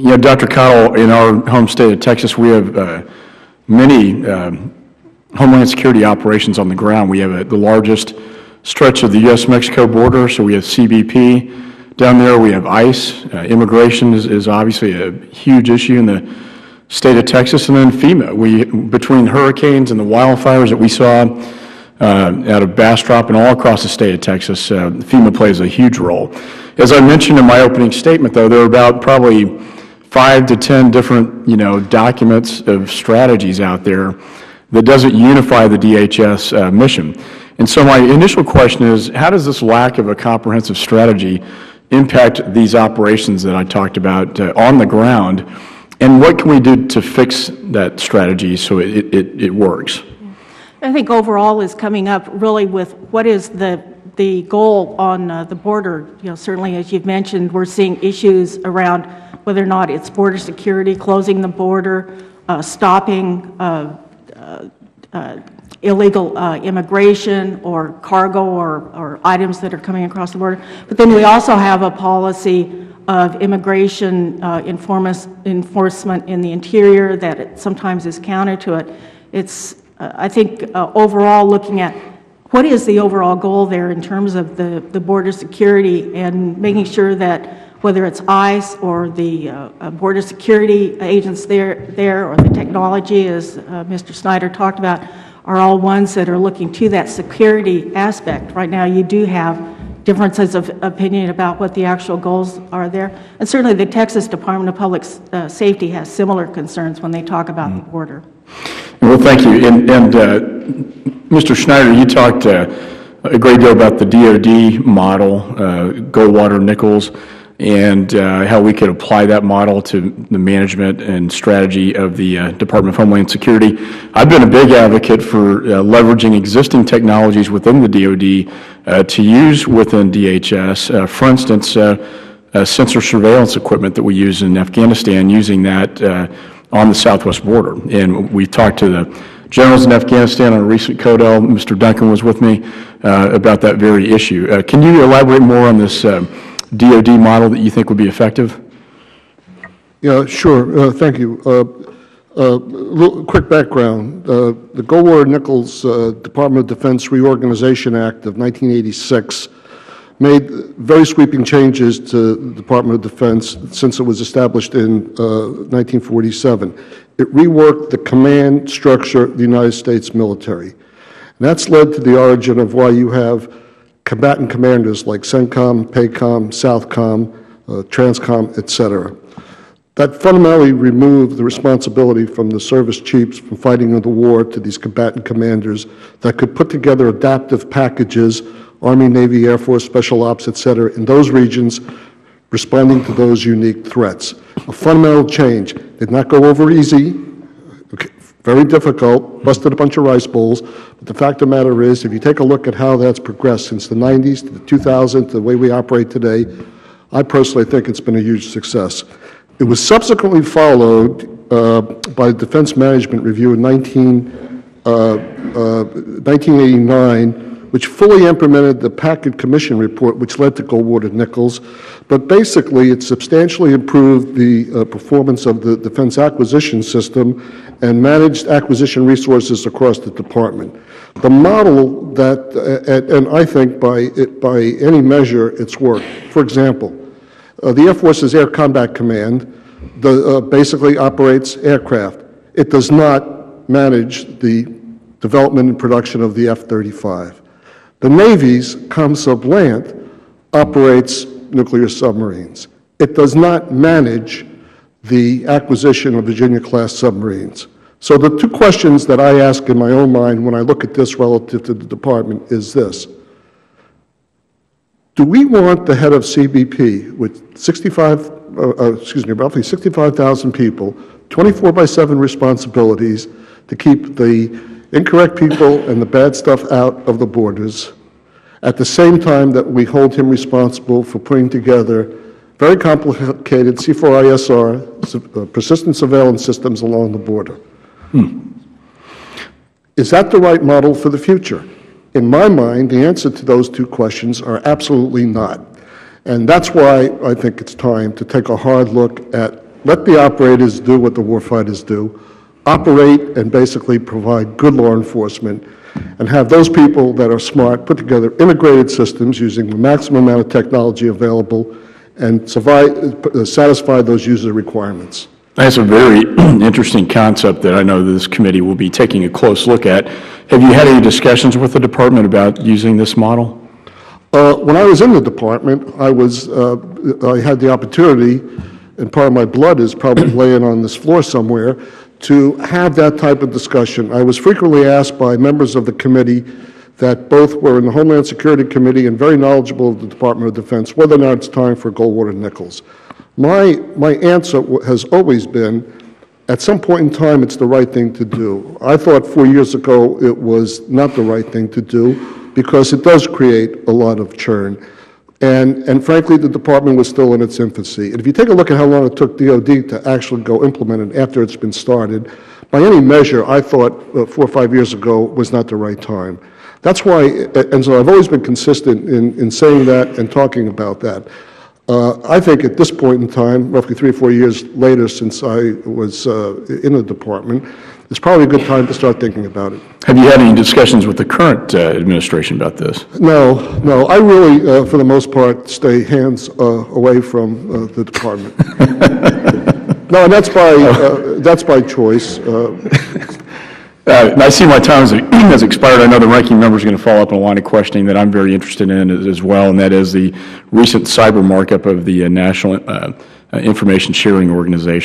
Dr. Cottle, in our home state of Texas, we have many Homeland Security operations on the ground. We have the largest stretch of the U.S.-Mexico border, so we have CBP down there. We have ICE. Immigration is obviously a huge issue in the state of Texas, and then FEMA. Between hurricanes and the wildfires that we saw out of Bastrop and all across the state of Texas, FEMA plays a huge role. As I mentioned in my opening statement, though, there are about probably 5 to 10 different, documents of strategies out there that doesn't unify the DHS mission. And so my initial question is, how does this lack of a comprehensive strategy impact these operations that I talked about on the ground, and what can we do to fix that strategy so it works? I think overall is coming up really with what is the goal on the border. Certainly, as you've mentioned, we're seeing issues around whether or not it's border security, closing the border, stopping illegal immigration or cargo or items that are coming across the border. But then we also have a policy of immigration enforcement in the interior that sometimes is counter to it. It's, I think, overall looking at what is the overall goal there in terms of the border security and making sure that whether it's ICE or the border security agents there or the technology, as Mr. Snyder talked about, are all ones that are looking to that security aspect. Right now you do have differences of opinion about what the actual goals are there. And certainly the Texas Department of Public Safety has similar concerns when they talk about the border. Well, thank you. And Mr. Schneider, you talked a great deal about the DOD model, Goldwater, Nichols, and how we could apply that model to the management and strategy of the Department of Homeland Security. I've been a big advocate for leveraging existing technologies within the DOD to use within DHS. For instance, sensor surveillance equipment that we use in Afghanistan, using that on the southwest border. And we talked to the generals in Afghanistan on a recent CODEL. Mr. Duncan was with me about that very issue. Can you elaborate more on this DOD model that you think would be effective? Yeah, sure. Thank you. Quick background. The Goldwater-Nichols Department of Defense Reorganization Act of 1986 made very sweeping changes to the Department of Defense since it was established in 1947. It reworked the command structure of the United States military. And that's led to the origin of why you have combatant commanders like CENTCOM, PACOM, SOUTHCOM, TRANSCOM, etc. That fundamentally removed the responsibility from the service chiefs from fighting in the war to these combatant commanders that could put together adaptive packages, Army, Navy, Air Force, Special Ops, etc., in those regions responding to those unique threats. A fundamental change. Did not go over easy. Okay. Very difficult, busted a bunch of rice bowls, but the fact of the matter is, if you take a look at how that's progressed since the 90s to the 2000s, to the way we operate today, I personally think it's been a huge success. It was subsequently followed by the Defense Management Review in 1989, which fully implemented the Packard Commission report, which led to Goldwater-Nichols, but basically it substantially improved the performance of the defense acquisition system and managed acquisition resources across the department. The model that, and I think by any measure, it's worked. For example, the Air Force's Air Combat Command basically operates aircraft. It does not manage the development and production of the F-35. The Navy's COMSUBLANT operates nuclear submarines. It does not manage the acquisition of Virginia-class submarines. So the two questions that I ask in my own mind when I look at this relative to the department is this. Do we want the head of CBP with roughly 65,000 people, 24/7 responsibilities to keep the incorrect people and the bad stuff out of the borders, at the same time that we hold him responsible for putting together very complicated C4ISR, persistent surveillance systems along the border? Is that the right model for the future? In my mind, the answer to those two questions are absolutely not. And that's why I think it's time to take a hard look at let the operators do what the warfighters do, operate and basically provide good law enforcement, and have those people that are smart put together integrated systems using the maximum amount of technology available and satisfy those user requirements. That's a very interesting concept that I know this committee will be taking a close look at. Have you had any discussions with the department about using this model? When I was in the department, I had the opportunity, and part of my blood is probably laying on this floor somewhere, to have that type of discussion. I was frequently asked by members of the committee that both were in the Homeland Security Committee and very knowledgeable of the Department of Defense, whether or not it's time for Goldwater Nichols. My answer has always been, at some point in time, it's the right thing to do. I thought 4 years ago it was not the right thing to do because it does create a lot of churn. And frankly, the department was still in its infancy. And if you take a look at how long it took DOD to actually go implement it after it's been started, by any measure, I thought 4 or 5 years ago was not the right time. That's why, and so I've always been consistent in saying that and talking about that. I think at this point in time, roughly 3 or 4 years later since I was in the department, it's probably a good time to start thinking about it. Have you had any discussions with the current administration about this? No. I really, for the most part, stay hands away from the department. No, and that's by choice. I see my time has expired. I know the ranking member is going to follow up on a line of questioning that I'm very interested in as well, and that is the recent cyber markup of the National Information Sharing Organization.